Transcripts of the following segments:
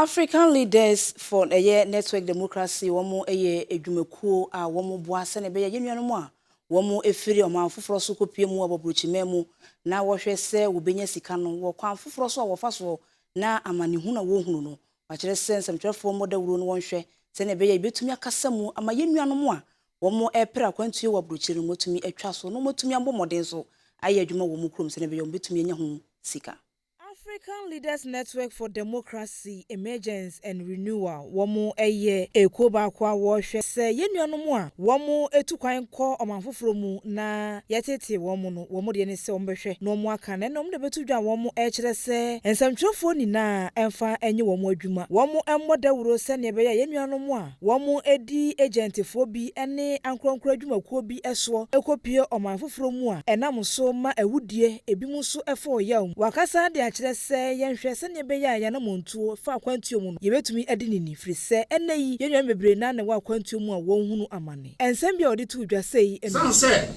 African leaders for a year network democracy womo eye edwumekuo a womo boase ne be ye nuanom a womo efiri oman foforo so kopie mu abobrochimemu na wohwe se wobenya sika no wo kwan foforo so a wofa so na amanihu na wo hunu no akere sensem twefo mo dawuro no wonhwe se ne be ye betumi akasamu ama ye nuanom a womo epra kwantue wabrochiri motumi atwa so no motumi ambomoden so aye adwuma wo mu krom se ne be ye betumi anya hu sika. African Leaders Network for Democracy, Emergence and Renewal. Womo eye ekoba kwa wohwe se yenuanom a womo etukwan kɔ omanfoforo mu na yetete womo no womo de ne se ombehwe no mo aka na nom de betudwa womo kyerɛ se ensamtwofo ni na emfa enye womo adwuma womo emmodawuro se ne be yenuanom a womo edi agentfo bi ene ankronkro adwumakuo bi eso ekopie omanfoforo mu a enam so ma awudie ebi mu so efo yaw wakasa de akyerɛ se yenhwe se ne be ya na montuo fa kwantuo mu no yebetumi adi nini firi se ene yi yenwan bebre na wa kwantuo mu a wonhunu amane ensem bia odi tu dwa sei san se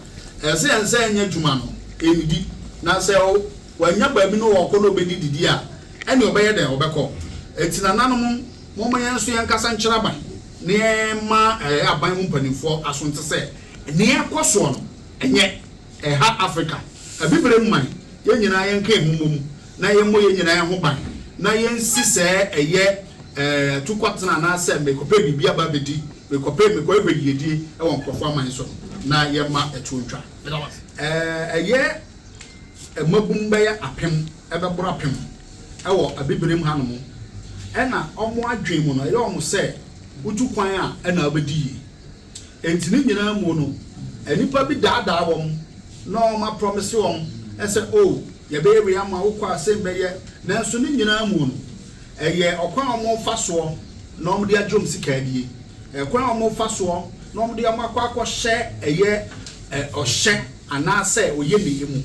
ense anya dwuma no enidi na se o wanya ba bi no wo ko no be didi a ene obeye den obekọ etina nanom mo mo yenso yankasa nkyera ban ne ma aban mu mpanimfo asonte se ne yakoso no enye ha Africa abibre mman yenyina yenka emumum na yemmo yenyina ho ban na yensi se eye tukwatena na se mekope bibia ba bedi mekope mekope yedi e won performance so na yema etuntwa eye emabum be ya apem ebeboro apem e wo abibrem hanom e na omo adwen mu no ye omo se utukwan a na abedi entini nyina mu no enipa bi daada wom na o ma promise wom e se o ye be area ma wo kwa sembe ye nanso ni nyina mu no eye okwan omo faso na omo de adwom sika die ekwan omo faso na omo de amakwa akọ hye eye ohye anase oye ne yemu